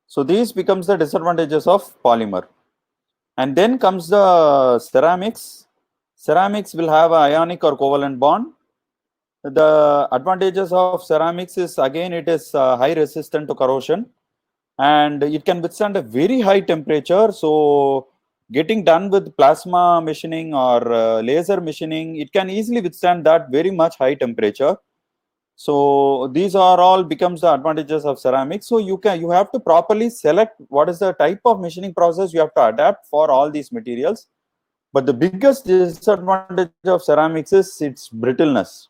So these becomes the disadvantages of polymer. And then comes the ceramics. Ceramics will have an ionic or covalent bond. The advantages of ceramics is, again, it is high resistant to corrosion, and it can withstand a very high temperature. So getting done with plasma machining or laser machining, it can easily withstand that very much high temperature. So these are all becomes the advantages of ceramics. So you have to properly select what is the type of machining process you have to adapt for all these materials. But the biggest disadvantage of ceramics is its brittleness.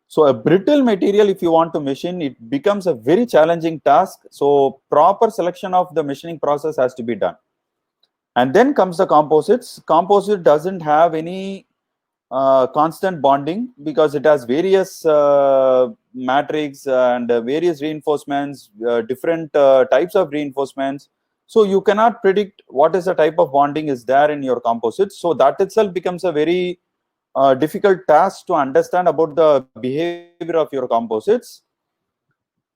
So a brittle material, if you want to machine, it becomes a very challenging task. So proper selection of the machining process has to be done. And then comes the composites. Composite doesn't have any constant bonding because it has various matrix and various reinforcements, different types of reinforcements. So you cannot predict what is the type of bonding is there in your composites. So that itself becomes a very difficult task to understand about the behavior of your composites.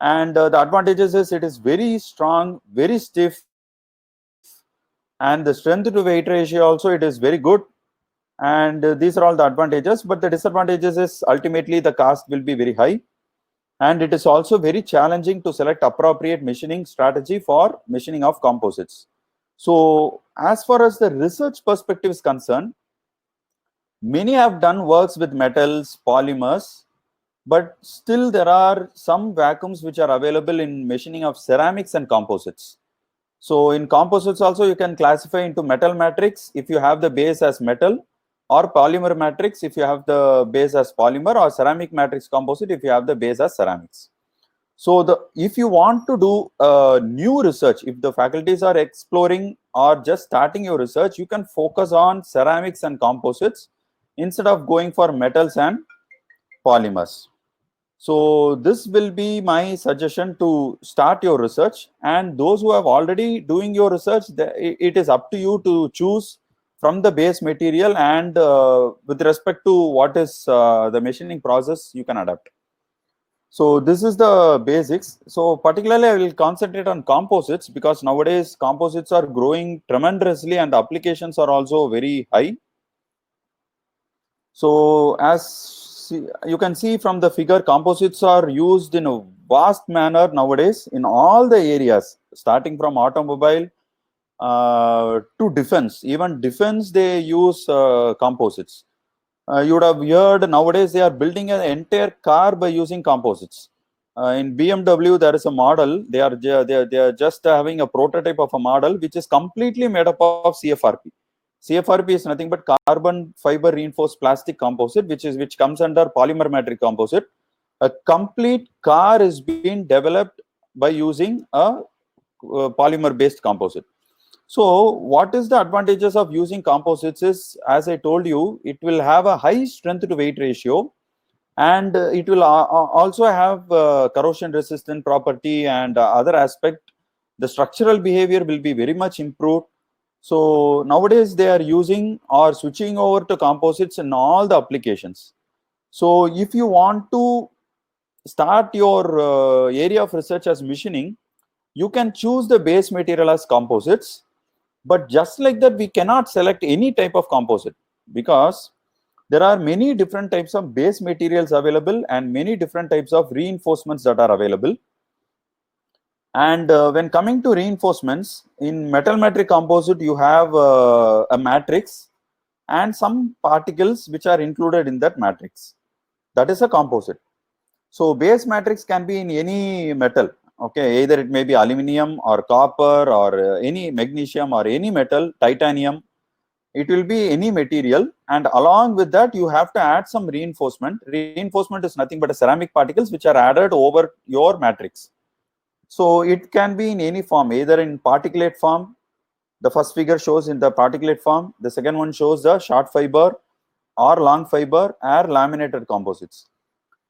And the advantages is it is very strong, very stiff, and the strength to weight ratio also it is very good. And these are all the advantages, but the disadvantages is ultimately the cost will be very high, and it is also very challenging to select appropriate machining strategy for machining of composites. So as far as the research perspective is concerned, many have done works with metals, polymers, but still there are some vacuums which are available in machining of ceramics and composites. So in composites also you can classify into metal matrix if you have the base as metal, or polymer matrix if you have the base as polymer, or ceramic matrix composite if you have the base as ceramics. So if you want to do new research, if the faculties are exploring or just starting your research, you can focus on ceramics and composites instead of going for metals and polymers. So this will be my suggestion to start your research. And those who have already doing your research, it is up to you to choose from the base material, and with respect to what is the machining process you can adapt. So this is the basics. So particularly I will concentrate on composites because nowadays composites are growing tremendously and applications are also very high. So as you can see from the figure, composites are used in a vast manner nowadays in all the areas, starting from automobile to defense. Even defense, they use composites. You would have heard nowadays they are building an entire car by using composites. In BMW, there is a model. They are just having a prototype of a model which is completely made up of CFRP. CFRP is nothing but carbon fiber reinforced plastic composite, which comes under polymer matrix composite. A complete car is being developed by using a polymer based composite. So what is the advantages of using composites is, as I told you, it will have a high strength to weight ratio, and it will also have corrosion resistant property and other aspect. The structural behavior will be very much improved. So nowadays they are using or switching over to composites in all the applications. So if you want to start your area of research as machining, you can choose the base material as composites. But just like that, we cannot select any type of composite because there are many different types of base materials available and many different types of reinforcements that are available. And when coming to reinforcements, in metal matrix composite, you have a matrix and some particles which are included in that matrix. That is a composite. So base matrix can be in any metal. Okay, either it may be aluminum or copper or any magnesium or any metal, titanium. It will be any material, and along with that you have to add some reinforcement. Reinforcement is nothing but a ceramic particles which are added over your matrix. So it can be in any form, either in particulate form. The first figure shows in the particulate form. The second one shows the short fiber or long fiber or laminated composites.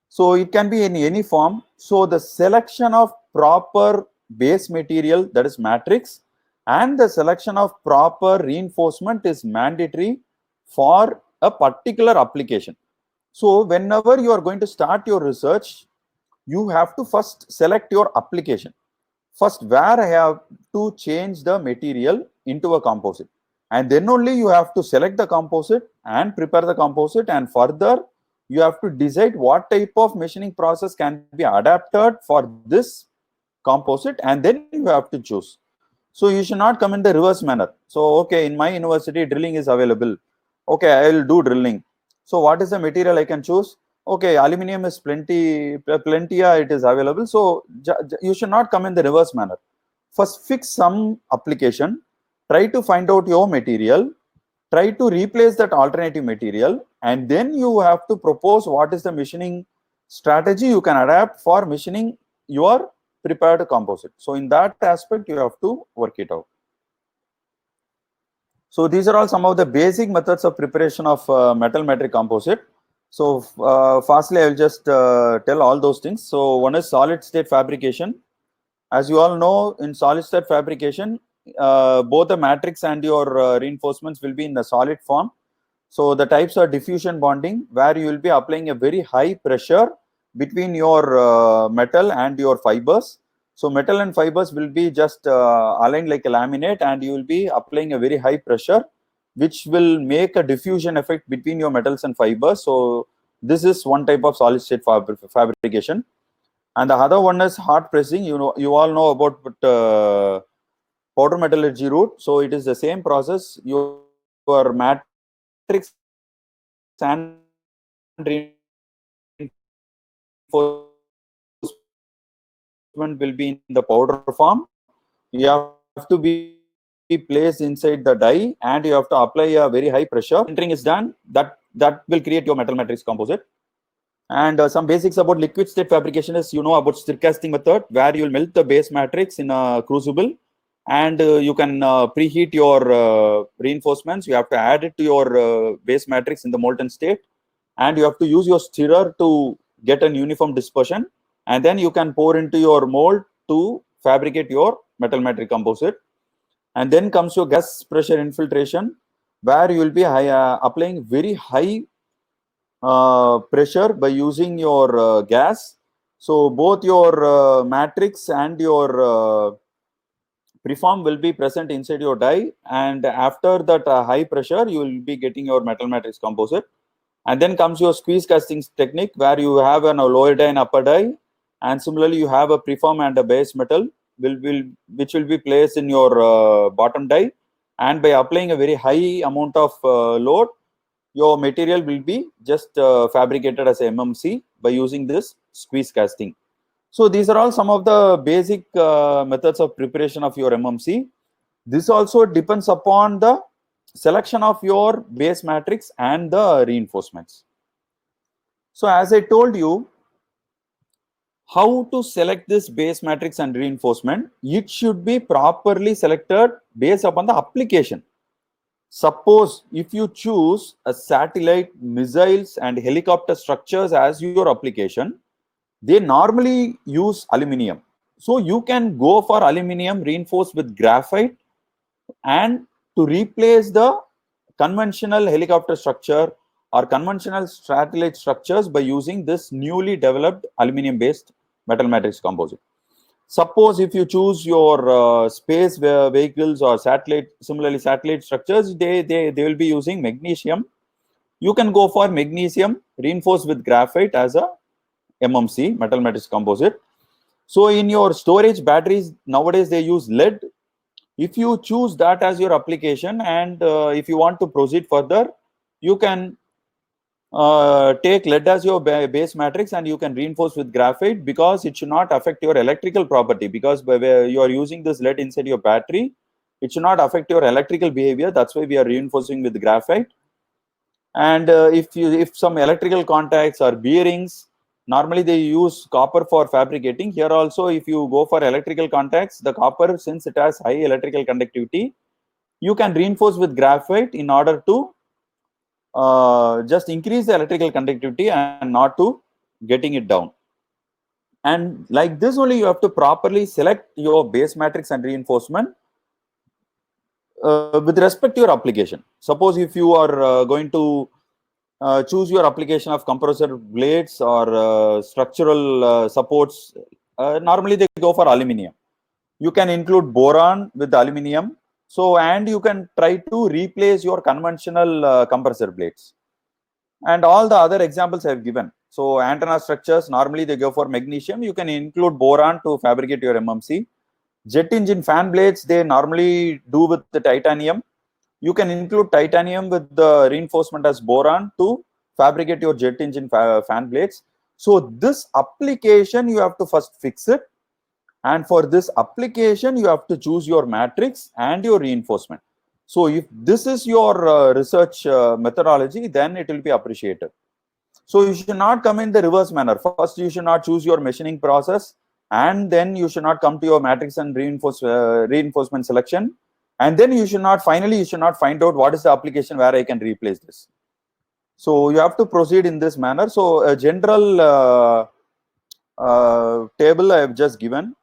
So it can be in any form. So the selection of proper base material, that is matrix, and the selection of proper reinforcement is mandatory for a particular application. So whenever you are going to start your research, you have to first select your application. first where I have to change the material into a composite, and then only you have to select the composite and prepare the composite, and further you have to decide what type of machining process can be adapted for this composite, and then you have to choose. So you should not come in the reverse manner. So okay, in my university drilling is available, okay, I will do drilling. So what is the material I can choose? Okay, aluminum is plenty, it is available. So you should not come in the reverse manner. First fix some application, try to find out your material, try to replace that alternative material, and then you have to propose what is the machining strategy you can adapt for machining your prepared composite. So in that aspect, you have to work it out. So these are all some of the basic methods of preparation of metal matrix composite. So fastly, I will just tell all those things. So one is solid state fabrication. As you all know, in solid state fabrication, both the matrix and your reinforcements will be in the solid form. So the types are diffusion bonding, where you will be applying a very high pressure between your metal and your fibers. So metal and fibers will be just aligned like a laminate, and you will be applying a very high pressure, which will make a diffusion effect between your metals and fibers. So this is one type of solid state fabrication. And the other one is hot pressing. You all know about powder metallurgy route. So it is the same process. Your matrix and reinforcement will be in the powder form. You have to be placed inside the die, and you have to apply a very high pressure. Sintering is done. That will create your metal matrix composite. And some basics about liquid state fabrication is, about stir casting method, where you will melt the base matrix in a crucible, and you can preheat your reinforcements. You have to add it to your base matrix in the molten state, and you have to use your stirrer to get an uniform dispersion, and then you can pour into your mold to fabricate your metal matrix composite. And then comes your gas pressure infiltration, where you will be applying very high pressure by using your gas. So both your matrix and your preform will be present inside your die, and after that high pressure, you will be getting your metal matrix composite. And then comes your squeeze casting technique, where you have a lower die and upper die, and similarly you have a preform and a base metal which will be placed in your bottom die, and by applying a very high amount of load, your material will be just fabricated as a MMC by using this squeeze casting. So these are all some of the basic methods of preparation of your MMC. This also depends upon the selection of your base matrix and the reinforcements. So as I told you, how to select this base matrix and reinforcement, it should be properly selected based upon the application. Suppose if you choose a satellite, missiles and helicopter structures as your application, they normally use aluminum. So you can go for aluminum reinforced with graphite, and to replace the conventional helicopter structure or conventional satellite structures by using this newly developed aluminum based metal matrix composite. Suppose if you choose your space vehicles or similarly satellite structures, they will be using magnesium. You can go for magnesium reinforced with graphite as a MMC, metal matrix composite. So in your storage batteries, nowadays they use lead. If you choose that as your application, and if you want to proceed further, you can take lead as your base matrix, and you can reinforce with graphite, because it should not affect your electrical property, because you are using this lead inside your battery, it should not affect your electrical behavior. That's why we are reinforcing with graphite. And if some electrical contacts or bearings, normally they use copper for fabricating. Here also, if you go for electrical contacts, the copper, since it has high electrical conductivity, you can reinforce with graphite in order to just increase the electrical conductivity and not to getting it down. And like this only, you have to properly select your base matrix and reinforcement with respect to your application. Suppose if you are going to choose your application of compressor blades or structural supports, normally they go for aluminum. You can include boron with aluminum. So, and you can try to replace your conventional compressor blades. And all the other examples I have given. So, antenna structures, normally they go for magnesium. You can include boron to fabricate your MMC. Jet engine fan blades, they normally do with the titanium. You can include titanium with the reinforcement as boron to fabricate your jet engine fan blades. So this application, you have to first fix it. And for this application, you have to choose your matrix and your reinforcement. So if this is your research methodology, then it will be appreciated. So you should not come in the reverse manner. First, you should not choose your machining process, and then you should not come to your matrix and reinforcement selection. And then you should not, finally, you should not find out what is the application where I can replace this. So you have to proceed in this manner. So a general table I have just given.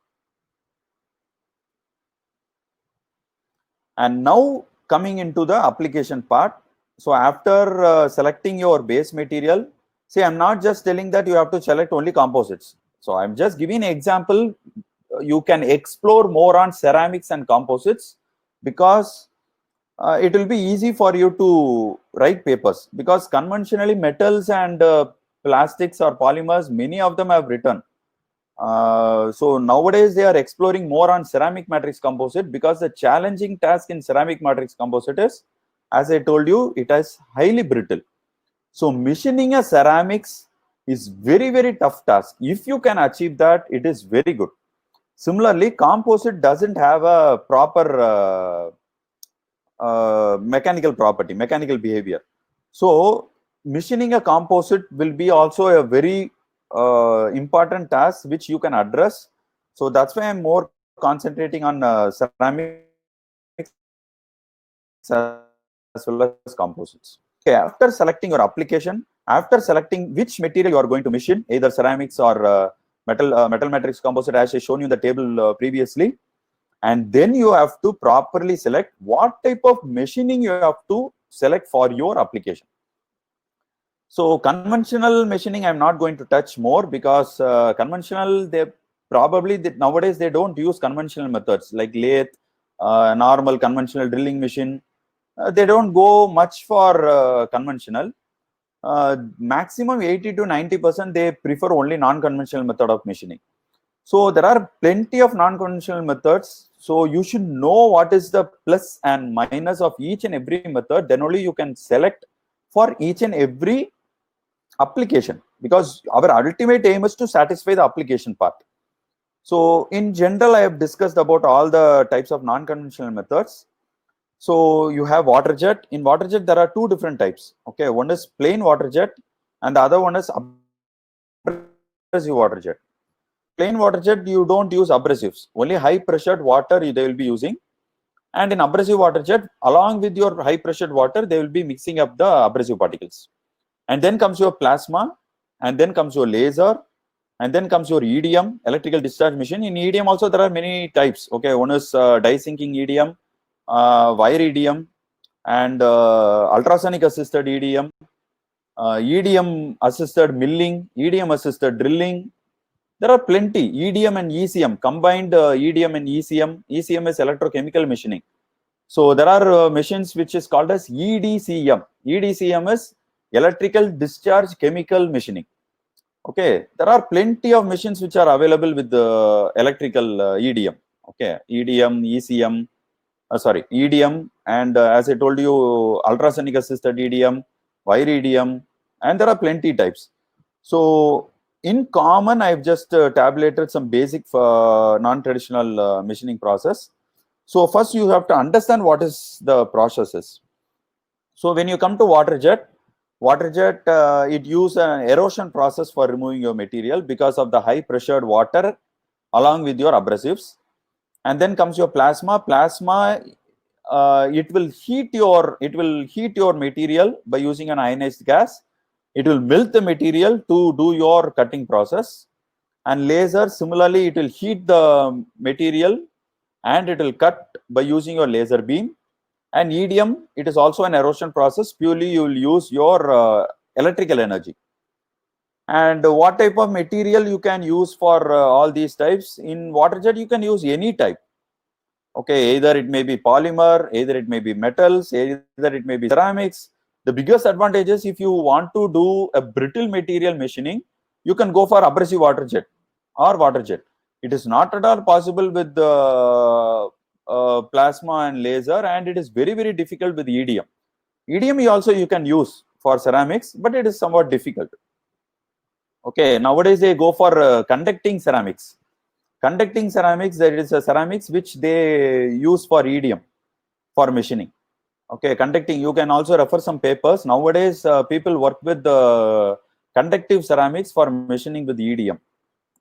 And now coming into the application part. So after selecting your base material, see, I'm not just telling that you have to select only composites. So I'm just giving an example. You can explore more on ceramics and composites, because it will be easy for you to write papers, because conventionally metals and plastics or polymers, many of them have written. So nowadays they are exploring more on ceramic matrix composite, because the challenging task in ceramic matrix composite is, as I told you, it is highly brittle. So machining a ceramics is very tough task. If you can achieve that, it is very good. Similarly, composite doesn't have a proper mechanical property, mechanical behavior. So machining a composite will be also a very important task which you can address. So that's why I'm more concentrating on ceramics as well as composites. Okay, after selecting your application, after selecting which material you are going to machine, either ceramics or metal matrix composite, as I shown you in the table previously, and then you have to properly select what type of machining you have to select for your application. So conventional machining I'm not going to touch more, because conventional, nowadays they don't use conventional methods like lathe, normal conventional drilling machine. They don't go much for conventional. Maximum 80 to 90% they prefer only non-conventional method of machining. So there are plenty of non-conventional methods. So you should know what is the plus and minus of each and every method. Then only you can select for each and every application, because our ultimate aim is to satisfy the application part. So in general, I have discussed about all the types of non-conventional methods. So you have water jet. In water jet, there are two different types. Okay, one is plain water jet, and the other one is abrasive water jet. Plain water jet, you don't use abrasives. Only high pressured water they will be using. And in abrasive water jet, along with your high pressured water, they will be mixing up the abrasive particles. And then comes your plasma, and then comes your laser, and then comes your EDM, electrical discharge machine. In EDM also there are many types. Okay, one is die sinking EDM, wire EDM, and ultrasonic assisted EDM, EDM assisted milling, EDM assisted drilling. There are plenty. EDM and ECM, combined EDM and ECM. ECM is electrochemical machining. So there are machines which is called as EDCM. EDCM is electrical discharge chemical machining. Okay, there are plenty of machines which are available with the electrical EDM. Okay, EDM, ECM, EDM, and as I told you, ultrasonic assisted EDM, wire EDM, and there are plenty types. So in common, I've just tabulated some basic non-traditional machining process. So first you have to understand what is the processes. So when you come to water jet, it uses an erosion process for removing your material because of the high pressured water along with your abrasives. And then comes your plasma. Plasma, it will heat your material by using an ionized gas. It will melt the material to do your cutting process. And laser, similarly, it will heat the material and it will cut by using your laser beam. And EDM, it is also an erosion process. Purely you will use your electrical energy. And what type of material you can use for all these types? In water jet, you can use any type. Okay, either it may be polymer, either it may be metals, either it may be ceramics. The biggest advantage is if you want to do a brittle material machining, you can go for abrasive water jet or water jet. It is not at all possible with plasma and laser, and it is very, very difficult with EDM. EDM also you can use for ceramics, but it is somewhat difficult. Okay, nowadays they go for conducting ceramics. Conducting ceramics, there is a ceramics which they use for EDM, for machining. Okay, conducting, you can also refer some papers. Nowadays, people work with the conductive ceramics for machining with EDM.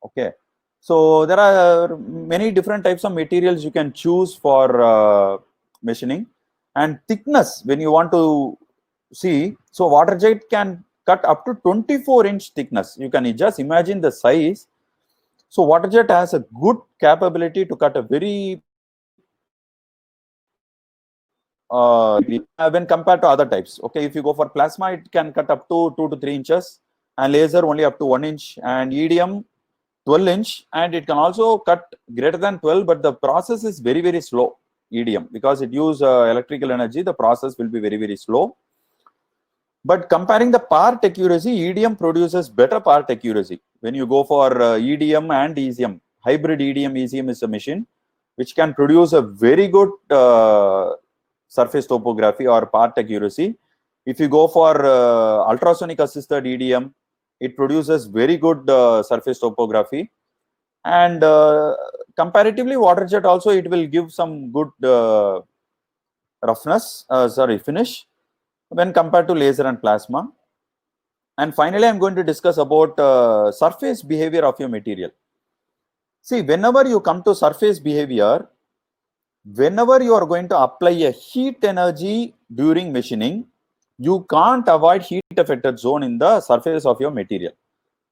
Okay, so there are many different types of materials you can choose for machining. And thickness, when you want to see, so water jet can cut up to 24-inch thickness. You can just imagine the size. So water jet has a good capability to cut a very when compared to other types. Okay, if you go for plasma, it can cut up to 2 to 3 inches, and laser only up to 1 inch, and EDM 12-inch, and it can also cut greater than 12, but the process is very, very slow. EDM, because it uses electrical energy, the process will be very, very slow. But comparing the part accuracy, EDM produces better part accuracy. When you go for EDM and ECM, hybrid EDM ECM is a machine which can produce a very good surface topography or part accuracy. If you go for ultrasonic assisted EDM, it produces very good surface topography. And comparatively, water jet also, it will give some good finish when compared to laser and plasma. And finally, I'm going to discuss about surface behavior of your material. See, whenever you come to surface behavior, whenever you are going to apply a heat energy during machining, you can't avoid heat affected zone in the surface of your material.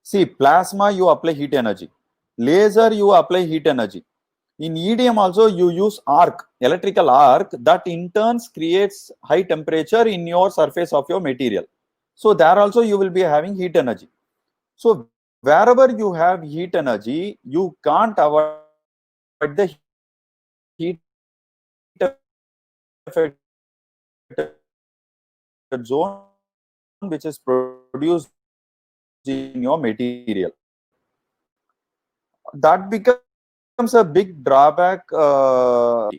See, plasma, you apply heat energy. Laser, you apply heat energy. In EDM also, you use arc, electrical arc, that in turns creates high temperature in your surface of your material. So there also you will be having heat energy. So wherever you have heat energy, you can't avoid the heat affected zone which is produced in your material. That becomes a big drawback. So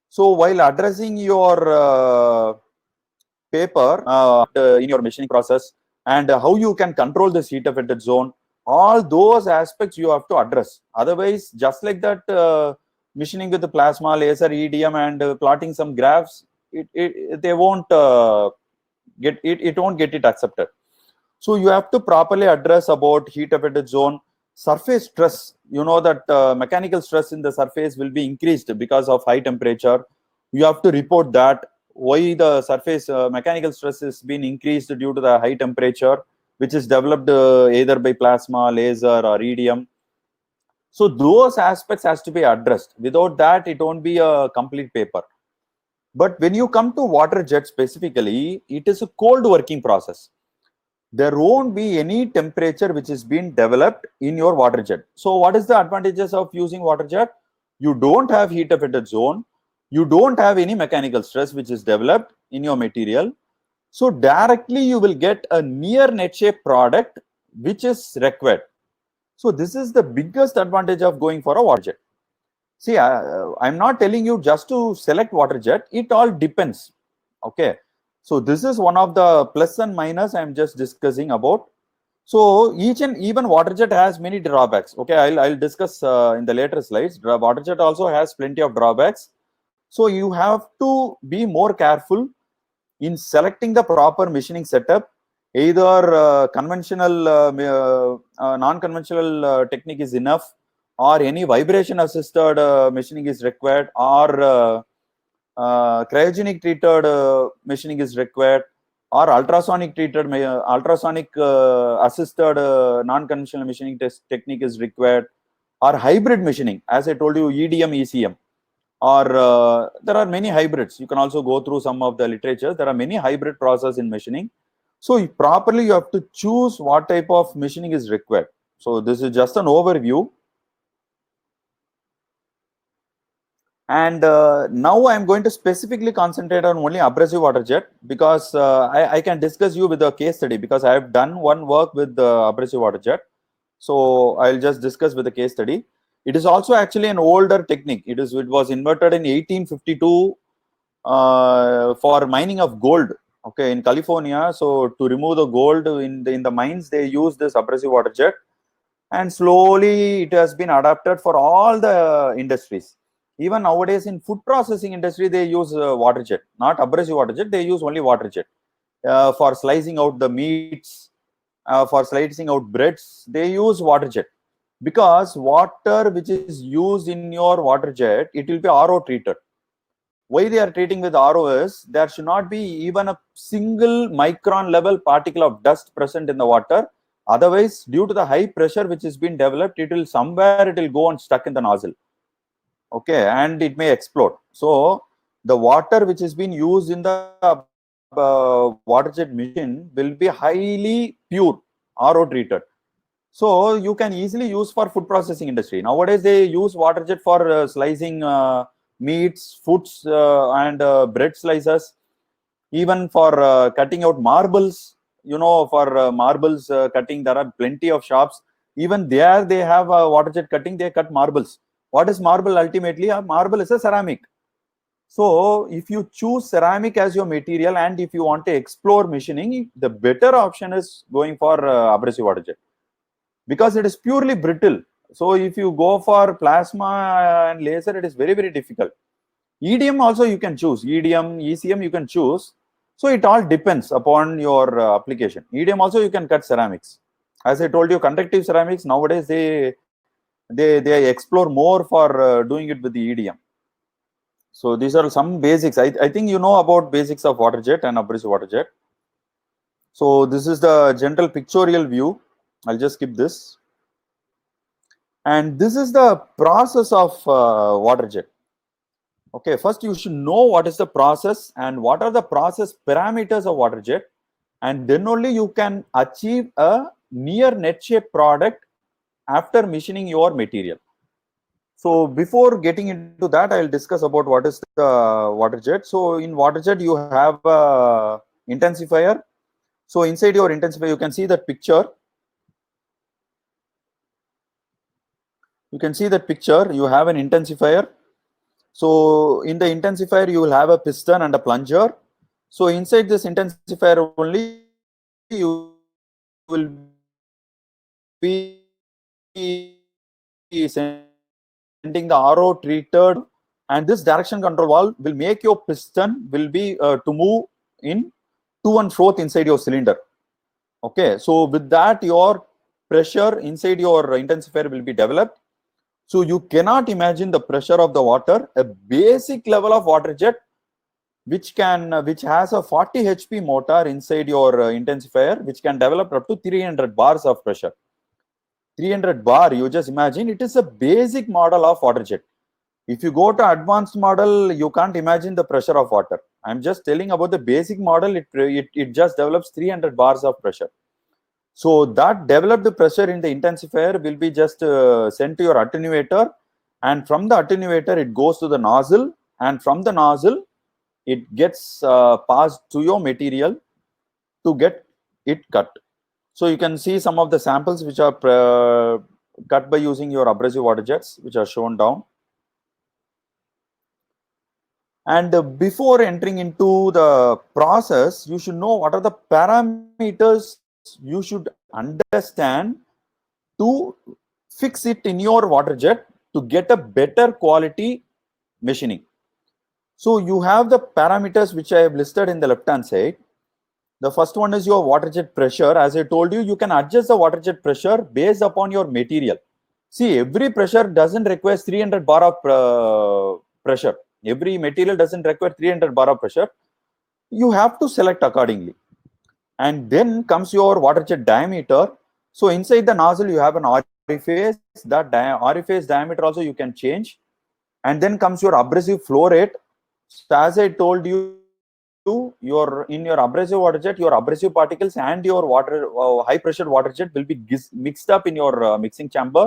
while addressing your paper in your machining process, and how you can control this heat affected zone, all those aspects you have to address. Otherwise, just like that, machining with the plasma, laser, EDM, and plotting some graphs, they won't it won't get it accepted. So you have to properly address about heat affected zone. Surface stress, you know that mechanical stress in the surface will be increased because of high temperature. You have to report that why the surface mechanical stress is being increased due to the high temperature, which is developed either by plasma, laser, or EDM. So those aspects has to be addressed. Without that, it won't be a complete paper. But when you come to water jet specifically, it is a cold working process. There won't be any temperature which is being developed in your water jet. So what is the advantages of using water jet? You don't have heat affected zone. You don't have any mechanical stress which is developed in your material. So directly you will get a near net shape product which is required. So this is the biggest advantage of going for a water jet. See, I'm not telling you just to select water jet. It all depends. Okay. So this is one of the plus and minus I'm just discussing about. So each and even water jet has many drawbacks. Okay, I'll discuss in the later slides. Water jet also has plenty of drawbacks. So you have to be more careful in selecting the proper machining setup. Either conventional, non-conventional technique is enough, or any vibration assisted machining is required, or cryogenic treated machining is required, or ultrasonic treated ultrasonic assisted non-conventional machining technique is required, or hybrid machining, as I told you, EDM, ECM, or there are many hybrids. You can also go through some of the literature. There are many hybrid process in machining. So properly you have to choose what type of machining is required. So this is just an overview. And now I'm going to specifically concentrate on only abrasive water jet, because I can discuss you with a case study, because I have done one work with the abrasive water jet. So I'll just discuss with a case study. It is also actually an older technique. It was invented in 1852 for mining of gold, okay, in California. So to remove the gold in the mines, they use this abrasive water jet, and slowly it has been adapted for all the industries. Even nowadays in food processing industry, they use water jet, not abrasive water jet. They use only water jet for slicing out the meats, for slicing out breads. They use water jet, because water which is used in your water jet, it will be RO treated. Why they are treating with RO is there should not be even a single micron level particle of dust present in the water. Otherwise, due to the high pressure which has been developed, it will go and stuck in the nozzle. Okay, and it may explode. So the water which has been used in the water jet machine will be highly pure, RO treated. So you can easily use for food processing industry. Nowadays they use water jet for slicing meats, foods, and bread slices, even for cutting out marbles. For marbles cutting, there are plenty of shops. Even there they have water jet cutting. They cut marbles. What is marble? Ultimately, a marble is a ceramic. So if you choose ceramic as your material, and if you want to explore machining, the better option is going for abrasive water jet, because it is purely brittle. So if you go for plasma and laser, it is very, very difficult. EDM also you can choose. EDM, ECM you can choose. So it all depends upon your application. EDM also you can cut ceramics. As I told you, conductive ceramics nowadays they explore more for doing it with the EDM. So these are some basics. I think you know about basics of water jet and abrasive water jet. So this is the general pictorial view. I'll just skip this. And this is the process of water jet. Okay, first you should know what is the process and what are the process parameters of water jet, and then only you can achieve a near net shape product after machining your material. So before getting into that, I'll discuss about what is the water jet. So in water jet, you have a intensifier. So inside your intensifier, you can see that picture. You can see that picture. You have an intensifier. So in the intensifier, you will have a piston and a plunger. So inside this intensifier only, you will be sending the RO treated, and this direction control valve will make your piston will be to move in to and fro inside your cylinder. Okay, so with that, your pressure inside your intensifier will be developed. So you cannot imagine the pressure of the water. A basic level of water jet, which has a 40 HP motor inside your intensifier, which can develop up to 300 bars of pressure. 300 bar, you just imagine, it is a basic model of water jet. If you go to advanced model, you can't imagine the pressure of water. I'm just telling about the basic model. It just develops 300 bars of pressure. So that developed pressure in the intensifier will be just sent to your attenuator, and from the attenuator it goes to the nozzle, and from the nozzle it gets passed to your material to get it cut. So you can see some of the samples which are cut by using your abrasive water jets, which are shown down. And before entering into the process, you should know what are the parameters you should understand to fix it in your water jet to get a better quality machining. So you have the parameters which I have listed in the left hand side. The first one is your water jet pressure. As I told you, you can adjust the water jet pressure based upon your material. See, every pressure doesn't require 300 bar of pressure. Every material doesn't require 300 bar of pressure. You have to select accordingly. And then comes your water jet diameter. So inside the nozzle, you have an orifice. That orifice diameter also you can change. And then comes your abrasive flow rate. So as I told you, to in your abrasive water jet, your abrasive particles and your water high pressure water jet will be mixed up in your mixing chamber,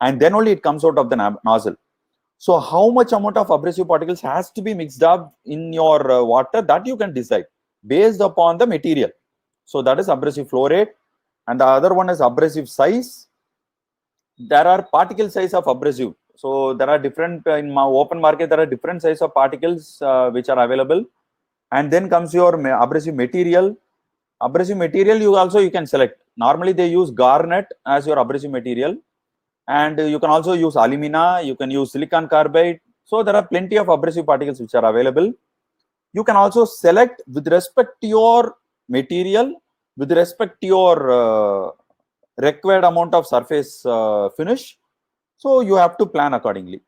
and then only it comes out of the nozzle. So how much amount of abrasive particles has to be mixed up in your water, that you can decide based upon the material. So that is abrasive flow rate, and the other one is abrasive size. There are particle size of abrasive. So there are different in my open market. There are different size of particles which are available, and then comes your abrasive material. Abrasive material you can select. Normally they use garnet as your abrasive material, and you can also use alumina. You can use silicon carbide. So there are plenty of abrasive particles which are available. You can also select with respect to your material, with respect to your required amount of surface finish. So you have to plan accordingly.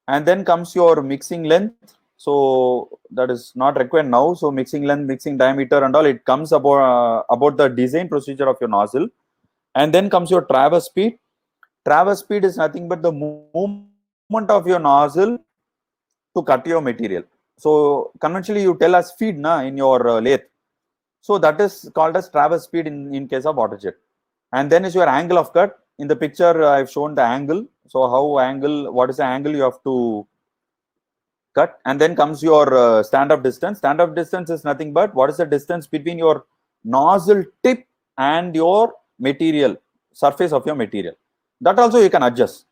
And then comes your mixing length. So that is not required now. So mixing length, mixing diameter and all, it comes about the design procedure of your nozzle. And then comes your traverse speed. Traverse speed is nothing but the movement of your nozzle to cut your material. So conventionally you tell us feed in your lathe. So that is called as traverse speed in case of water jet. And then is your angle of cut. In the picture I've shown the angle. So what is the angle you have to cut. And then comes your stand-up distance. Stand-up distance is nothing but what is the distance between your nozzle tip and your material, surface of your material. That also you can adjust.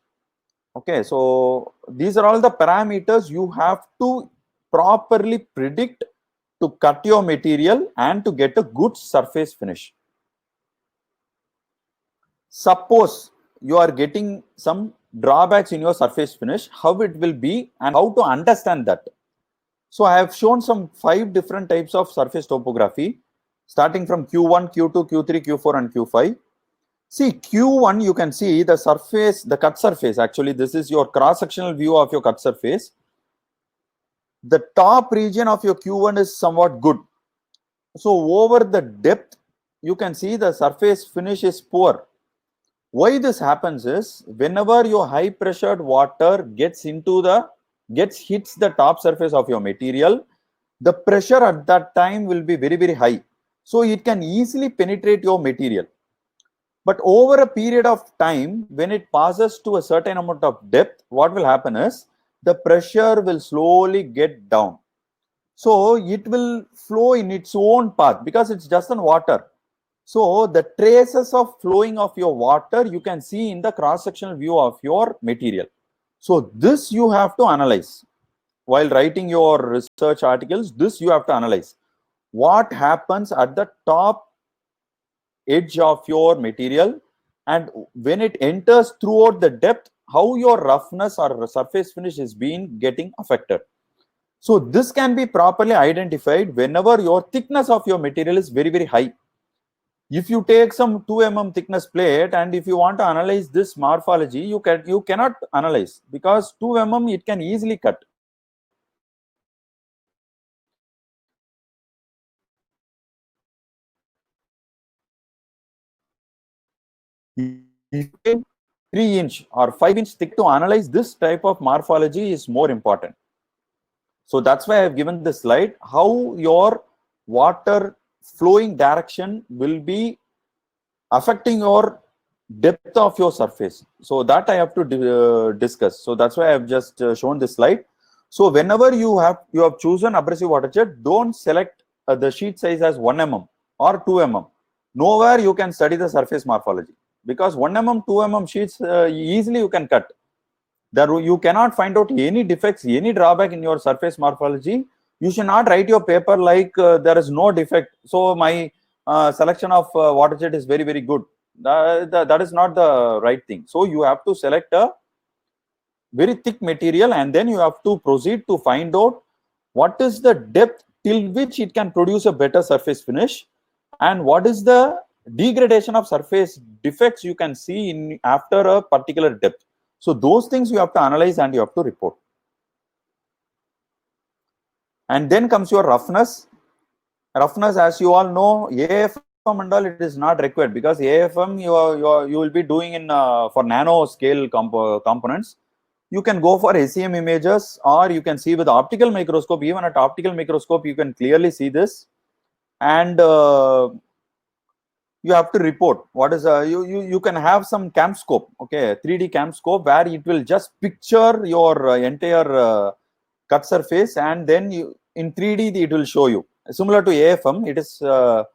Okay, so these are all the parameters you have to properly predict to cut your material and to get a good surface finish. Suppose you are getting some drawbacks in your surface finish, how it will be and how to understand that. So I have shown some 5 different types of surface topography, starting from Q1, Q2, Q3, Q4 and Q5. See, Q1, you can see the surface, the cut surface. Actually, this is your cross-sectional view of your cut surface. The top region of your Q1 is somewhat good. So over the depth, you can see the surface finish is poor. Why this happens is, whenever your high pressured water hits the top surface of your material, the pressure at that time will be very, very high. So it can easily penetrate your material. But over a period of time, when it passes to a certain amount of depth, what will happen is the pressure will slowly get down. So it will flow in its own path because it's just on water. So the traces of flowing of your water you can see in the cross-sectional view of your material. So this you have to analyze. While writing your research articles, this you have to analyze. What happens at the top edge of your material, and when it enters throughout the depth, how your roughness or surface finish is getting affected. So this can be properly identified whenever your thickness of your material is very, very high. If you take some 2 mm thickness plate and if you want to analyze this morphology, you cannot analyze because 2 mm it can easily cut. If you take 3-inch or 5-inch thick to analyze this type of morphology is more important. So that's why I have given this slide, how your water flowing direction will be affecting your depth of your surface. So that I have to discuss. So that's why I have just shown this slide. So whenever you have chosen abrasive water jet, don't select the sheet size as 1 mm or 2 mm. Nowhere you can study the surface morphology because 1 mm, 2 mm sheets easily you can cut. There you cannot find out any defects, any drawback in your surface morphology. You should not write your paper like there is no defect. So my selection of water jet is very, very good. That is not the right thing. So you have to select a very thick material and then you have to proceed to find out what is the depth till which it can produce a better surface finish and what is the degradation of surface defects you can see after a particular depth. So those things you have to analyze and you have to report. And then comes your roughness. Roughness, as you all know, AFM and all, it is not required because AFM you will be doing in for nano scale components. You can go for SEM images, or you can see with optical microscope. Even at optical microscope, you can clearly see this. And you have to report what is you can have some camscope, okay, 3D camscope, where it will just picture your entire cut surface, and then you in 3D it will show you. Similar to AFM, it is a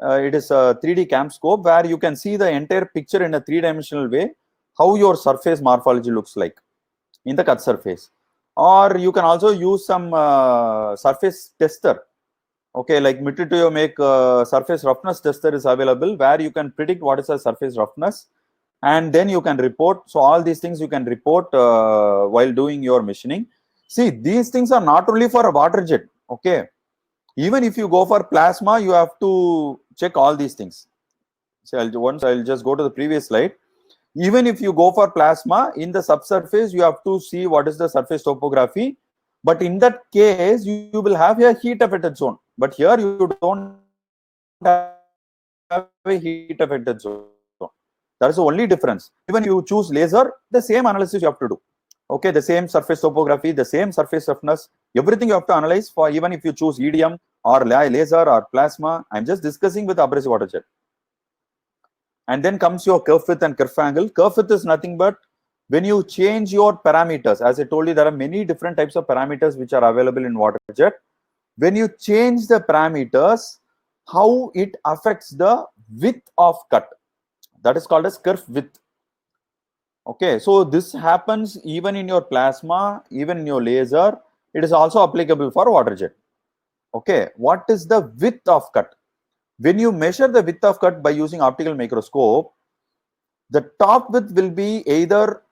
3D camscope where you can see the entire picture in a 3-dimensional way, how your surface morphology looks like in the cut surface. Or you can also use some surface tester. Okay, like Mitutoyo make surface roughness tester is available, where you can predict what is the surface roughness, and then you can report. So all these things you can report while doing your machining. See, these things are not only for a water jet. Okay, even if you go for plasma, you have to check all these things. So I'll just go to the previous slide. Even if you go for plasma, in the subsurface, you have to see what is the surface topography. But in that case, you will have a heat affected zone. But here you don't have a heat affected zone. That is the only difference. Even if you choose laser, the same analysis you have to do. Okay, the same surface topography, the same surface roughness, everything you have to analyze for, even if you choose EDM or laser or plasma. I'm just discussing with abrasive water jet. And then comes your kerf width and kerf angle. Kerf width is nothing but when you change your parameters. As I told you, there are many different types of parameters which are available in water jet. When you change the parameters, how it affects the width of cut. That is called as kerf width. Okay, so this happens even in your plasma, even in your laser. It is also applicable for water jet. Okay, what is the width of cut? When you measure the width of cut by using optical microscope, the top width will be either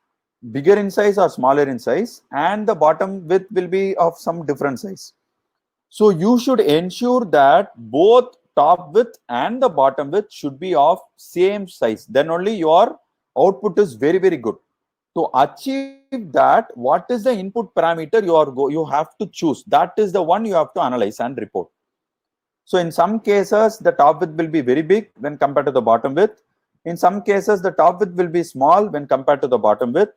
bigger in size or smaller in size, and the bottom width will be of some different size. So you should ensure that both top width and the bottom width should be of same size. Then only your output is very, very good. To achieve that, what is the input parameter you have to choose? That is the one you have to analyze and report. So in some cases, the top width will be very big when compared to the bottom width. In some cases, the top width will be small when compared to the bottom width.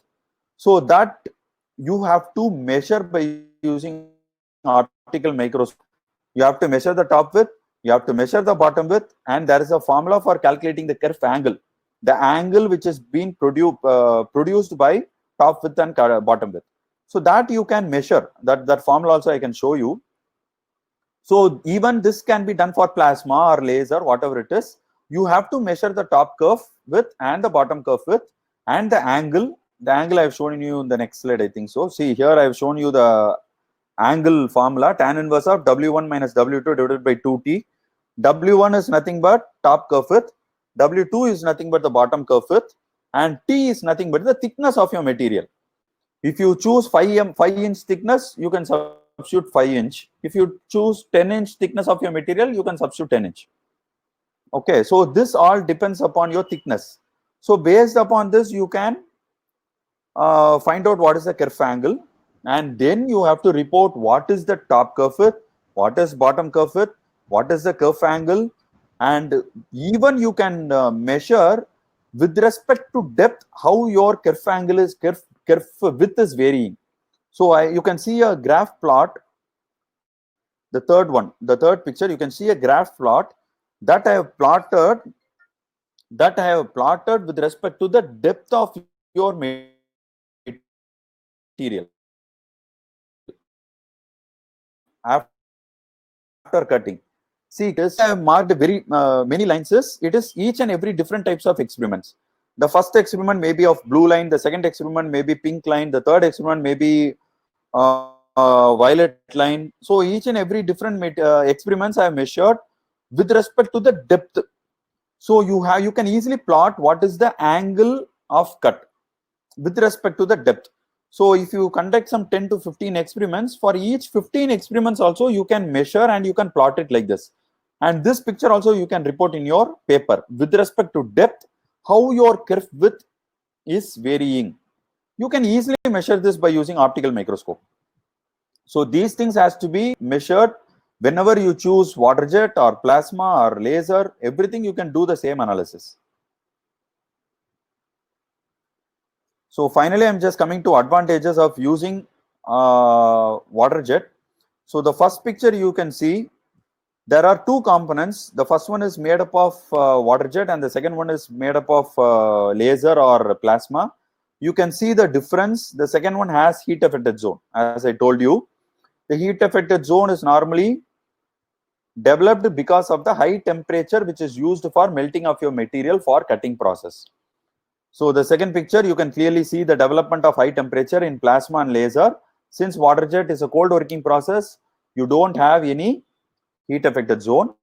So that you have to measure by using optical microscope. You have to measure the top width, you have to measure the bottom width, and there is a formula for calculating the kerf angle. The angle which is being produced by top width and bottom width. So that you can measure. That formula also I can show you. So even this can be done for plasma or laser, whatever it is. You have to measure the top kerf width and the bottom kerf width and the angle. The angle I've shown you in the next slide, I think so. See, here I've shown you the angle formula, tan inverse of W1 minus W2 divided by 2T. W1 is nothing but top kerf width. W2 is nothing but the bottom kerf width. And T is nothing but the thickness of your material. If you choose 5-inch thickness, you can substitute 5-inch. If you choose 10-inch thickness of your material, you can substitute 10-inch. Okay, so this all depends upon your thickness. So based upon this, you can find out what is the kerf angle, and then you have to report what is the top kerf width, what is bottom kerf width, what is the kerf angle, and even you can measure with respect to depth how your kerf angle is, kerf width is varying. So you can see a graph plot. The third one, the third picture, you can see a graph plot that I have plotted. With respect to the depth of your material after cutting. See, it is I have marked very many lines. It is each and every different types of experiments. The first experiment may be of blue line, the second experiment may be pink line, the third experiment may be violet line. So each and every different experiments I have measured with respect to the depth. So you can easily plot what is the angle of cut with respect to the depth. So if you conduct some 10 to 15 experiments, for each 15 experiments also you can measure and you can plot it like this. And this picture also you can report in your paper with respect to depth, how your kerf width is varying. You can easily measure this by using optical microscope. So these things has to be measured whenever you choose water jet or plasma or laser, everything you can do the same analysis. So finally, I'm just coming to advantages of using water jet. So the first picture you can see, there are two components. The first one is made up of water jet and the second one is made up of laser or plasma. You can see the difference. The second one has heat affected zone. As I told you, the heat affected zone is normally developed because of the high temperature which is used for melting of your material for cutting process. So the second picture, you can clearly see the development of high temperature in plasma and laser. Since water jet is a cold working process, you don't have any heat affected zone.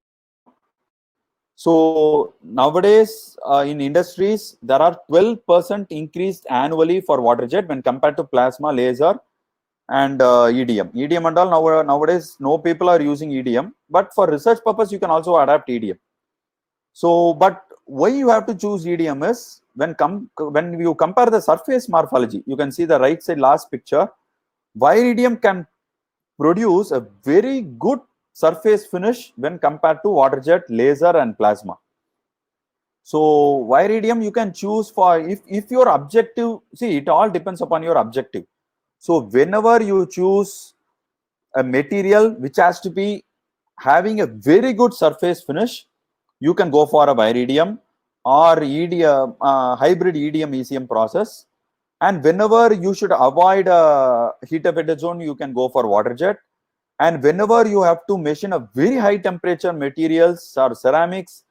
So nowadays in industries, there are 12% increased annually for water jet when compared to plasma, laser and EDM. EDM and all, nowadays no people are using EDM, but for research purpose, you can also adapt EDM. So, but why you have to choose EDM is when you compare the surface morphology, you can see the right side last picture, wire EDM can produce a very good surface finish when compared to water jet, laser and plasma. So wire EDM you can choose for if your objective, see it all depends upon your objective. So whenever you choose a material which has to be having a very good surface finish, you can go for a wire EDM or EDM, hybrid EDM ECM process. And whenever you should avoid a heat affected zone, you can go for water jet. And whenever you have to machine a very high temperature materials or ceramics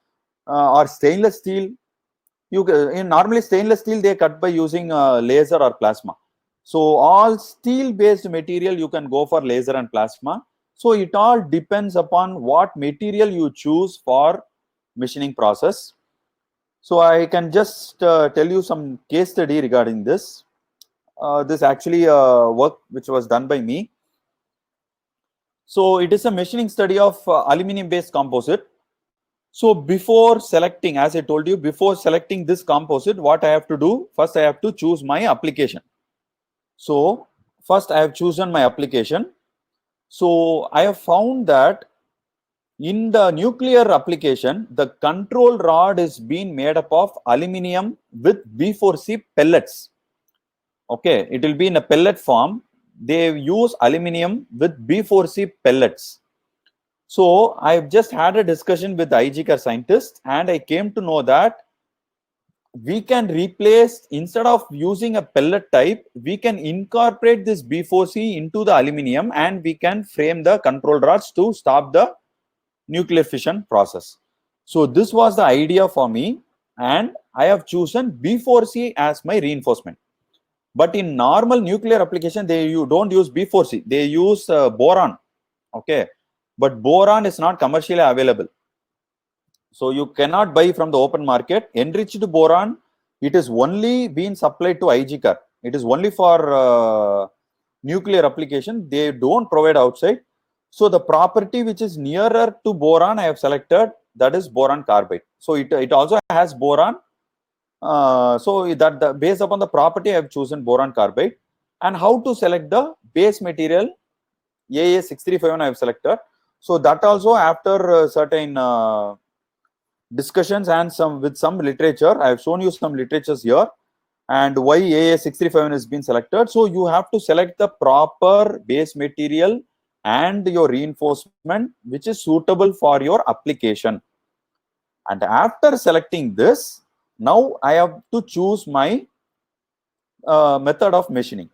or stainless steel, normally stainless steel they cut by using laser or plasma. So all steel based material you can go for laser and plasma. So it all depends upon what material you choose for machining process. So I can just tell you some case study regarding this. This actually work which was done by me. So it is a machining study of aluminum based composite. So before selecting, as I told you, before selecting this composite, what I have to do, first I have to choose my application. So first I have chosen my application. So I have found that in the nuclear application, the control rod is being made up of aluminum with B4C pellets. Okay, it will be in a pellet form. They use aluminum with B4C pellets. So I've just had a discussion with the IGCAR scientist and I came to know that we can replace, instead of using a pellet type, we can incorporate this B4C into the aluminum and we can frame the control rods to stop the nuclear fission process. So this was the idea for me and I have chosen B4C as my reinforcement. But in normal nuclear application, you don't use B4C, they use boron. Okay, but boron is not commercially available. So you cannot buy from the open market. Enriched boron, it is only being supplied to IGCAR. It is only for nuclear application. They don't provide outside. So the property which is nearer to boron I have selected, that is boron carbide. So it also has boron. So that based upon the property I have chosen boron carbide. And how to select the base material, AA6351 I have selected. So that also after certain discussions and with some literature, I have shown you some literatures here and why AA635 has been selected. So you have to select the proper base material and your reinforcement which is suitable for your application. And after selecting this, now I have to choose my method of machining.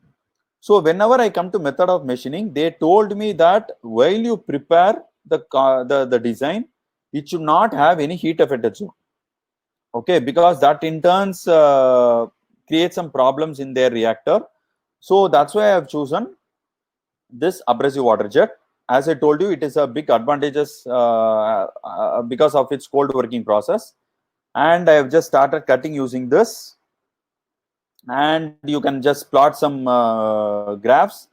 So whenever I come to method of machining, they told me that while you prepare the design, it should not have any heat affected zone. Okay, because that in turns creates some problems in their reactor. So that's why I have chosen this abrasive water jet. As I told you, it is a big advantages because of its cold working process. And I have just started cutting using this. And you can just plot some graphs.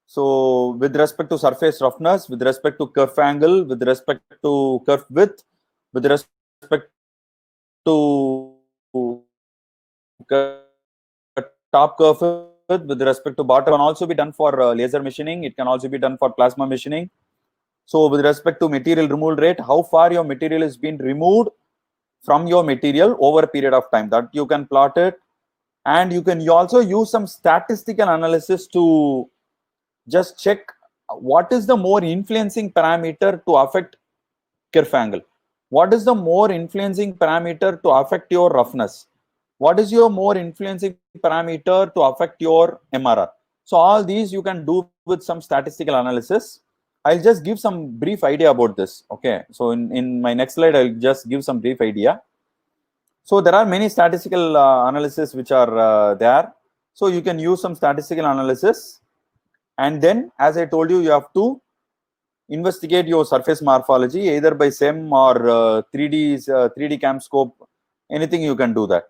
So with respect to surface roughness, with respect to kerf angle, with respect to kerf width, with respect to top kerf width, with respect to bottom, can also be done for laser machining. It can also be done for plasma machining. So with respect to material removal rate, how far your material is being removed from your material over a period of time, that you can plot it. And you also use some statistical analysis to just check what is the more influencing parameter to affect kerf angle. What is the more influencing parameter to affect your roughness? What is your more influencing parameter to affect your MRR? So all these you can do with some statistical analysis. I'll just give some brief idea about this. Okay, so in my next slide, I'll just give some brief idea. So there are many statistical analysis which are there. So you can use some statistical analysis. And then, as I told you, you have to investigate your surface morphology either by SEM or 3D cam scope. Anything you can do that.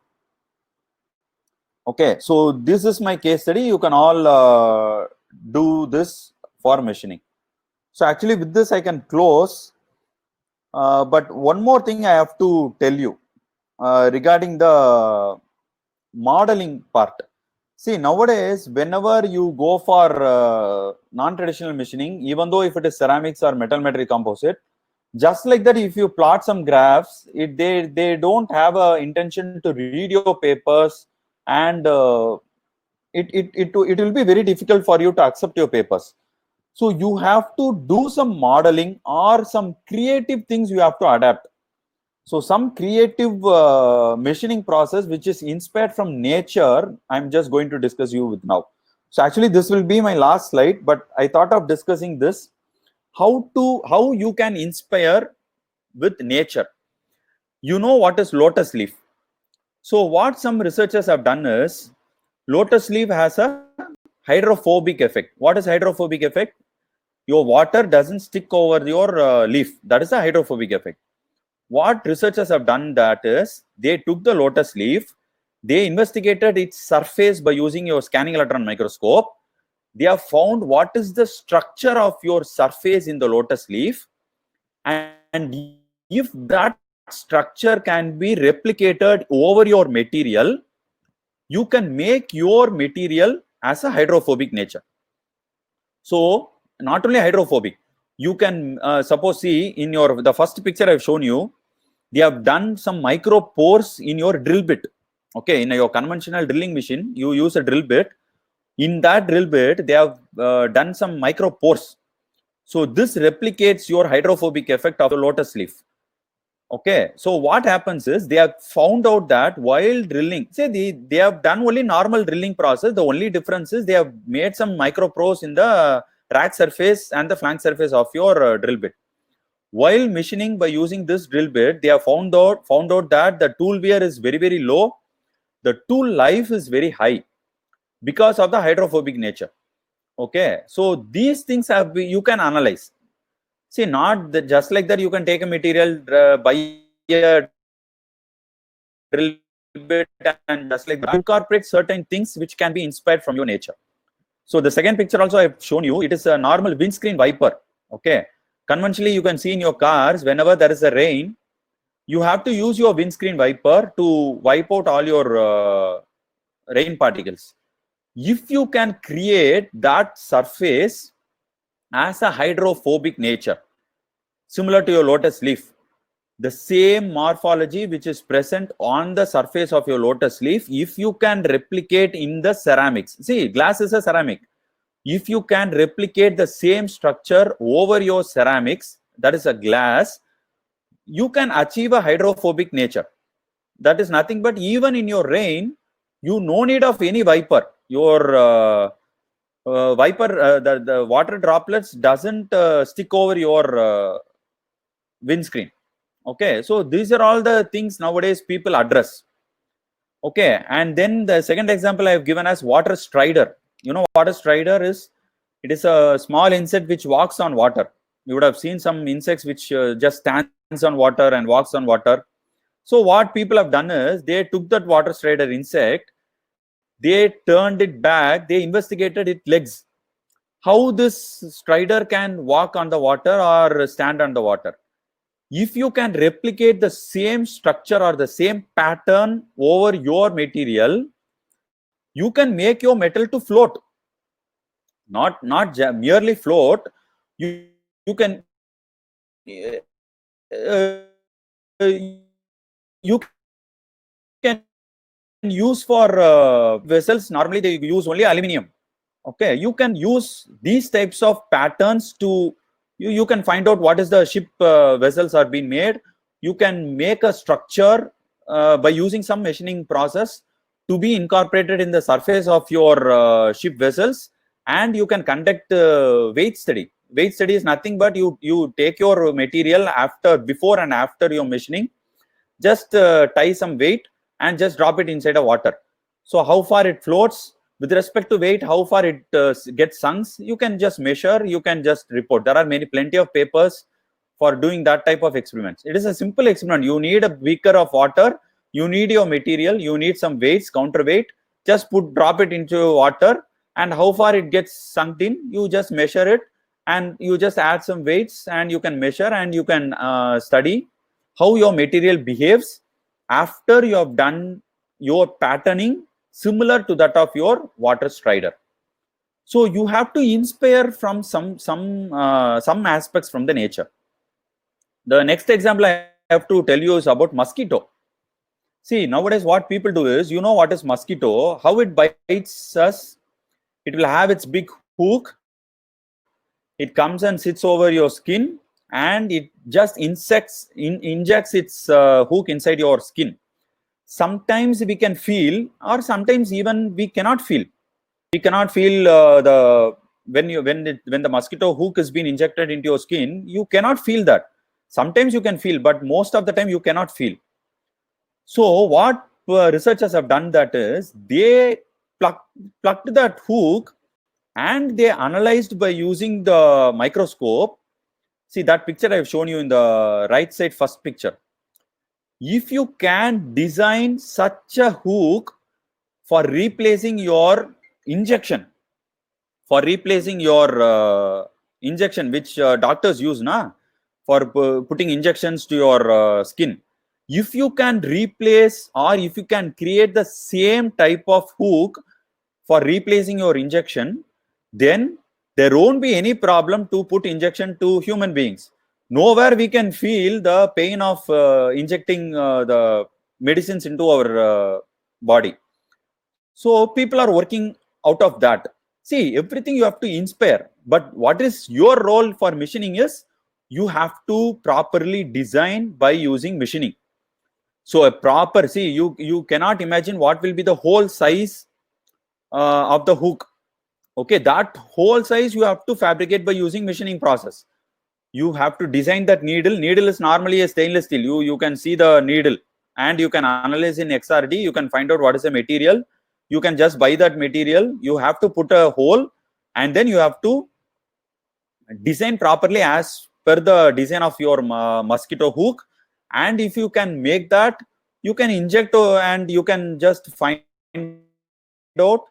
Okay, so this is my case study. You can all do this for machining. So actually with this I can close. But one more thing I have to tell you regarding the modeling part. See, nowadays, whenever you go for non-traditional machining, even though if it is ceramics or metal material composite, just like that, if you plot some graphs, they don't have a intention to read your papers, and it will be very difficult for you to accept your papers. So you have to do some modeling or some creative things you have to adapt. So some creative machining process which is inspired from nature, I'm just going to discuss you with now. So actually this will be my last slide, but I thought of discussing this, how you can inspire with nature. You know what is lotus leaf? So what some researchers have done is, lotus leaf has a hydrophobic effect. What is hydrophobic effect? Your water doesn't stick over your leaf. That is a hydrophobic effect. What researchers have done that is, they took the lotus leaf, they investigated its surface by using your scanning electron microscope. They have found what is the structure of your surface in the lotus leaf, and if that structure can be replicated over your material, you can make your material as a hydrophobic nature. So not only hydrophobic, you can suppose see in the first picture I've shown you, they have done some micro pores in your drill bit. Okay, in your conventional drilling machine, you use a drill bit. In that drill bit, they have done some micro pores. So this replicates your hydrophobic effect of the lotus leaf. Okay, so what happens is, they have found out that while drilling, say they have done only normal drilling process. The only difference is they have made some micro pores in the track surface and the flank surface of your drill bit. While machining by using this drill bit, they have found out that the tool wear is very low. The tool life is very high because of the hydrophobic nature. Okay, so these things you can analyze. See, not just like that you can take a material, buy a drill bit, and just like that incorporate certain things which can be inspired from your nature. So the second picture also I've shown you, it is a normal windscreen wiper. Okay, conventionally you can see in your cars, whenever there is a rain, you have to use your windscreen wiper to wipe out all your rain particles. If you can create that surface as a hydrophobic nature, similar to your lotus leaf, the same morphology which is present on the surface of your lotus leaf, if you can replicate in the ceramics, see, glass is a ceramic. If you can replicate the same structure over your ceramics, that is a glass, you can achieve a hydrophobic nature. That is nothing but, even in your rain, you no need of any wiper. Your wiper, the water droplets doesn't stick over your windscreen. Okay, so these are all the things nowadays people address. Okay, and then the second example I have given as water strider. You know what a strider is? It is a small insect which walks on water. You would have seen some insects which just stands on water and walks on water. So what people have done is, they took that water strider insect, they turned it back, they investigated its legs, how this strider can walk on the water or stand on the water. If you can replicate the same structure or the same pattern over your material, you can make your metal to float. Not merely float. You can you can use for vessels, normally they use only aluminum. Okay, you can use these types of patterns to, you can find out what is the ship vessels are being made. You can make a structure by using some machining process to be incorporated in the surface of your ship vessels, and you can conduct weight study. Weight study is nothing but you take your material before and after your machining, just tie some weight and just drop it inside a water. So how far it floats with respect to weight, how far it gets sunk, you can just measure, you can just report. There are plenty of papers for doing that type of experiments. It is a simple experiment. You need a beaker of water, you need your material, you need some weights, counterweight, just drop it into water, and how far it gets sunk in, you just measure it, and you just add some weights and you can measure, and you can study how your material behaves after you have done your patterning similar to that of your water strider. So you have to inspire from some aspects from the nature. The next example I have to tell you is about mosquito. See, nowadays what people do is, you know what is mosquito, how it bites us. It will have its big hook, it comes and sits over your skin, and it just injects its hook inside your skin. Sometimes we can feel, or sometimes even we cannot feel. We cannot feel when the mosquito hook is being injected into your skin. You cannot feel that. Sometimes you can feel, but most of the time you cannot feel. So what researchers have done, that is, they plucked that hook and they analyzed by using the microscope. See that picture I have shown you in the right side, first picture. If you can design such a hook for replacing your injection, which doctors use for putting injections to your skin, if you can replace, or if you can create the same type of hook for replacing your injection, then there won't be any problem to put injection to human beings. Nowhere we can feel the pain of injecting the medicines into our body. So people are working out of that. See, everything you have to inspire, but what is your role for machining is, you have to properly design by using machining. So a proper, see, you cannot imagine what will be the whole size of the hook. Okay, that whole size you have to fabricate by using machining process. You have to design that needle. Needle is normally a stainless steel. You can see the needle, and you can analyze in XRD. You can find out what is the material. You can just buy that material. You have to put a hole, and then you have to design properly as per the design of your mosquito hook. And if you can make that, you can inject and you can just find out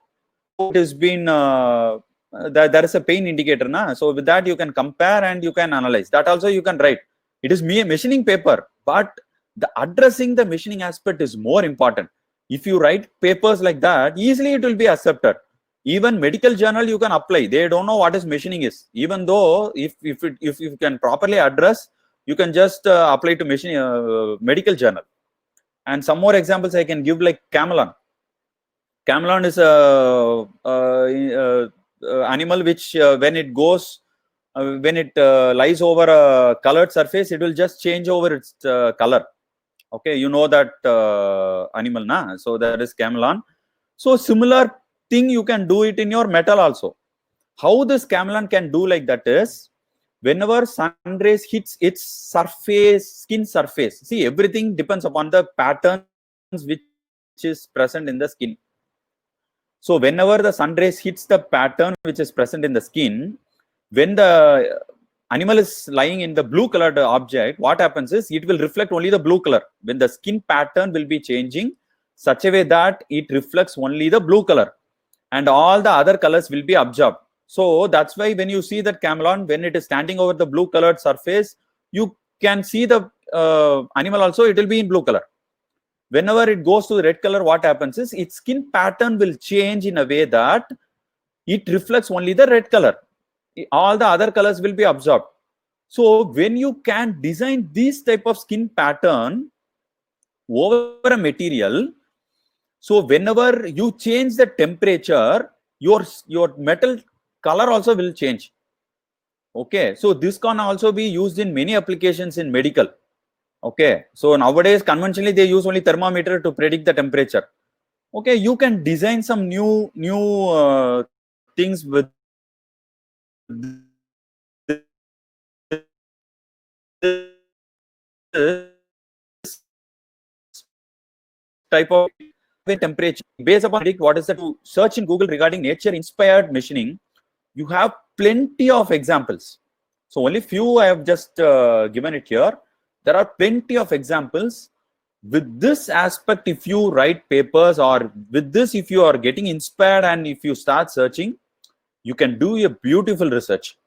how it has been. There is a pain indicator, so with that you can compare and you can analyze. That also you can write. It is machining paper, but the addressing the machining aspect is more important. If you write papers like that, easily it will be accepted. Even medical journal you can apply. They don't know what is machining is. Even though if you can properly address, you can just apply to medical journal. And some more examples I can give, like camelon. Camelon is a animal which when it goes, when it lies over a colored surface, it will just change over its color. Okay, you know that animal, so that is camelon. So similar thing you can do it in your metal also. How this camelon can do like that is, whenever sun rays hits its skin surface, see, everything depends upon the patterns which is present in the skin. So whenever the sun rays hits the pattern which is present in the skin, when the animal is lying in the blue colored object, what happens is, it will reflect only the blue color. When the skin pattern will be changing such a way that it reflects only the blue color, and all the other colors will be absorbed. So that's why when you see that camelon, when it is standing over the blue colored surface, you can see the animal also, it will be in blue color. Whenever it goes to the red color, what happens is, its skin pattern will change in a way that it reflects only the red color. All the other colors will be absorbed. So when you can design this type of skin pattern over a material, So whenever you change the temperature, your metal color also will change. Okay, so this can also be used in many applications in medical. Okay, so nowadays conventionally they use only thermometer to predict the temperature. Okay, you can design some new things with this type of temperature based upon predict what is the to search in Google regarding nature inspired machining. You have plenty of examples. So only few I have just given it here. There are plenty of examples. With this aspect, if you write papers, or with this, if you are getting inspired and if you start searching, you can do a beautiful research.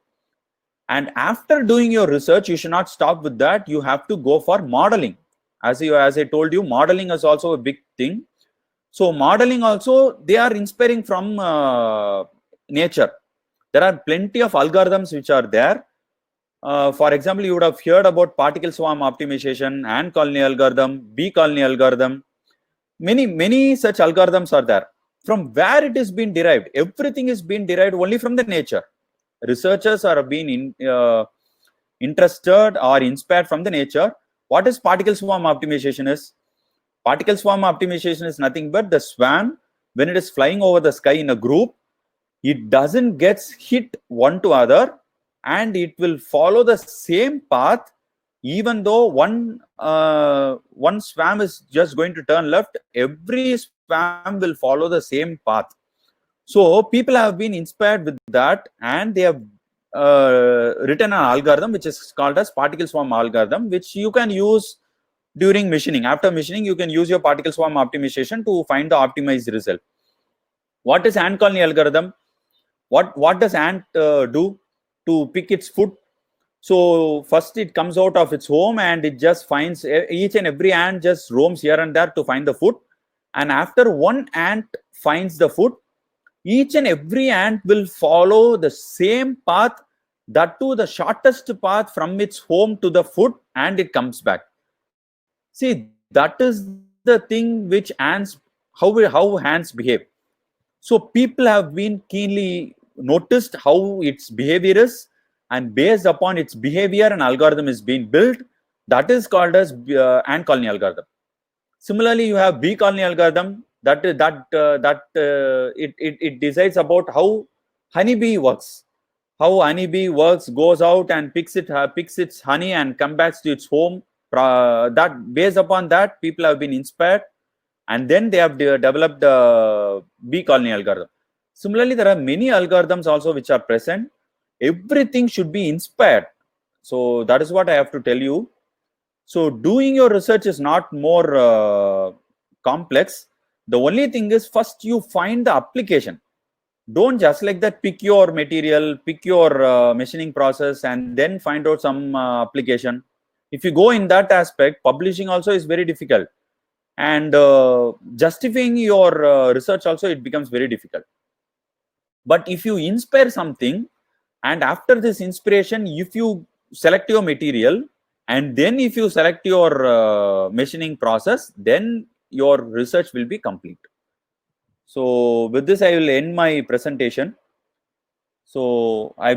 And after doing your research, you should not stop with that. You have to go for modeling. As I told you, modeling is also a big thing. So modeling also, they are inspiring from nature. There are plenty of algorithms which are there. For example, you would have heard about particle swarm optimization, Ant colony algorithm, bee colony algorithm. Many such algorithms are there. From where it is being derived? Everything is being derived only from the nature. Researchers are being interested or inspired from the nature. What is particle swarm optimization is? Particle swarm optimization is nothing but the swarm, when it is flying over the sky in a group, it doesn't get hit one to other, and it will follow the same path. Even though one swarm is just going to turn left, every swarm will follow the same path. So people have been inspired with that, and they have written an algorithm which is called as particle swarm algorithm, which you can use during machining. After machining, you can use your particle swarm optimization to find the optimized result. What is ant colony algorithm? What does ant do to pick its food? So first it comes out of its home and it just finds, each and every ant just roams here and there to find the food. And after one ant finds the food, each and every ant will follow the same path, that too the shortest path from its home to the food, and it comes back. See, that is the thing which ants, how ants behave. So people have been keenly noticed how its behavior is, and based upon its behavior, an algorithm is being built that is called as ant colony algorithm. Similarly, you have bee colony algorithm that it decides about how honeybee works. How honeybee works, goes out and picks its honey and comes back to its home. That based upon that, people have been inspired, and then they have developed the bee colony algorithm. Similarly, there are many algorithms also which are present. Everything should be inspired. So that is what I have to tell you. So doing your research is not more complex. The only thing is, first you find the application. Don't just like that pick your material, pick your machining process, and then find out some application. If you go in that aspect, publishing also is very difficult, and justifying your research also, it becomes very difficult. But if you inspire something, and after this inspiration, if you select your material, and then if you select your machining process, then your research will be complete. So with this, I will end my presentation. So I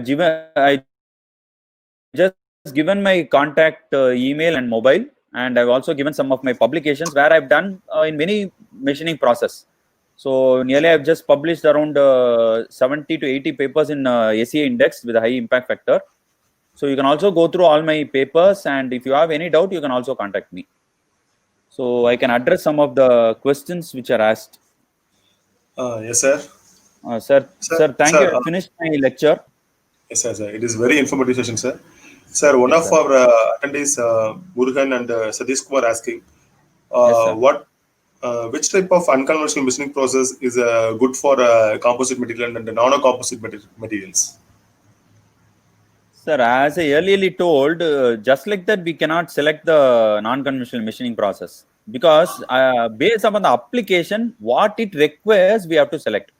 just given my contact email and mobile, and I've also given some of my publications where I've done in many machining process. So nearly I've just published around 70 to 80 papers in ACA Index with a high impact factor. So you can also go through all my papers, and if you have any doubt, you can also contact me. So I can address some of the questions which are asked. Yes, sir. Sir, thank you. I finished my lecture. Yes, sir. It is very informative session, sir. Sir, one Yes, of our attendees, Murugan and Satish Kumar, asking, yes, which type of unconventional machining process is good for composite material and non-composite materials? Sir, as I earlier told, just like that, we cannot select the non-conventional machining process, because based upon the application, what it requires, we have to select.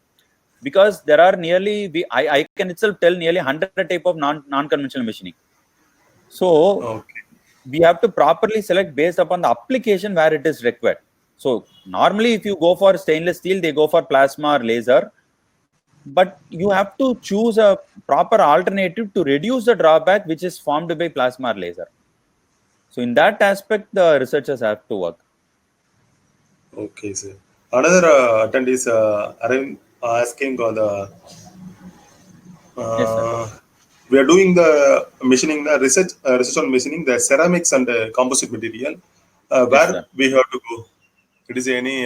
Because there are nearly, I can itself tell nearly 100 type of non-conventional machining. So Okay. we have to properly select based upon the application where it is required. So normally, if you go for stainless steel, they go for plasma or laser. But you have to choose a proper alternative to reduce the drawback which is formed by plasma or laser. So in that aspect, the researchers have to work. Okay, sir. Another attendee is asking on the Yes, sir. we are doing the machining, the research on machining the ceramics and composite material. Yes, Where sir. we have to go? It is any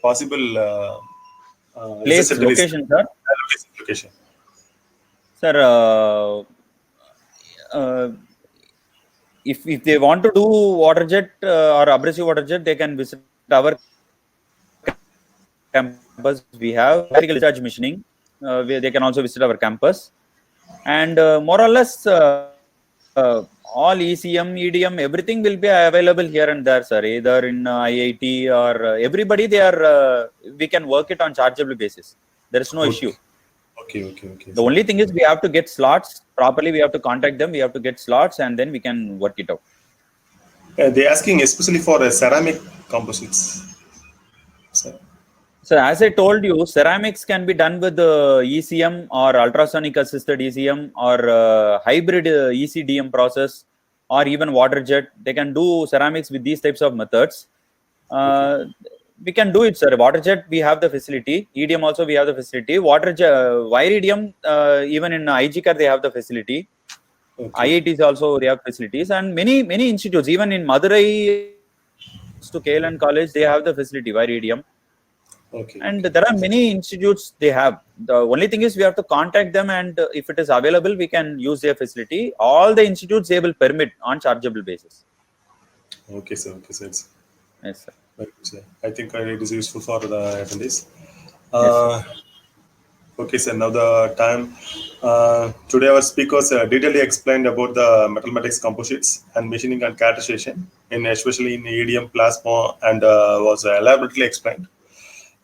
possible research Place, attendees location, sir. location. Sir, uh, if they want to do water jet or abrasive water jet, they can visit our campus. We have medical research machining. Where they can also visit our campus. And more or less, all ECM, EDM, everything will be available here and there, sir. Either in IIT or everybody, we can work it on chargeable basis. There is no issue. Okay. The only thing is we have to get slots properly. We have to contact them. We have to get slots, and then we can work it out. They're asking especially for ceramic composites. So, So as I told you, ceramics can be done with ECM or ultrasonic assisted ECM or hybrid ECDM process or even water jet. They can do ceramics with these types of methods. We can do it, sir. Water jet, we have the facility. EDM also, we have the facility. Water jet, wire EDM, even in IGCAR, they have the facility. IITs also, they have facilities. And many institutes, even in Madurai to KLN College, they have the facility, wire EDM. And there are many institutes they have. The only thing is we have to contact them, and if it is available, we can use their facility. All the institutes they will permit on chargeable basis. Okay, sir. Yes, sir. Very good, sir. I think it is useful for the attendees. Yes, sir. Okay, sir. Now the time. Today our speakers detailedly explained about the mathematics composites and machining and characterization, especially in EDM, plasma, and was elaborately explained.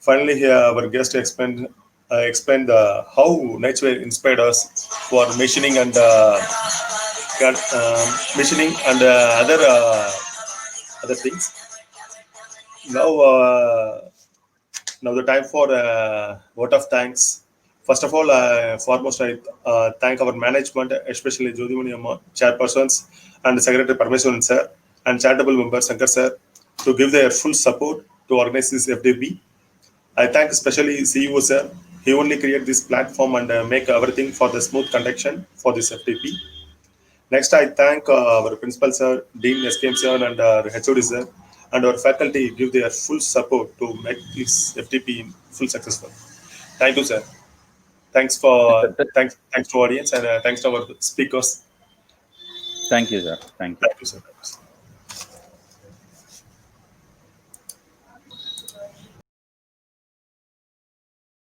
Finally, here our guest explained how nature inspired us for machining and machining and other things. Now the time for vote of thanks. First of all, foremost, I thank our management, especially Jodhimani Amma, chairpersons, and Secretary Parmeshwaran sir, and charitable member Shankar sir, to give their full support to organize this FDP. I thank especially CEO sir. He only create this platform and make everything for the smooth conduction for this FDP. Next, I thank our principal sir, Dean SKM sir, and our HOD sir, and our faculty give their full support to make this FTP full successful. Thank you, sir. Thanks Yes, for sir. thanks to audience and thanks to our speakers. Thank you, sir. Thank you. Thank you, sir.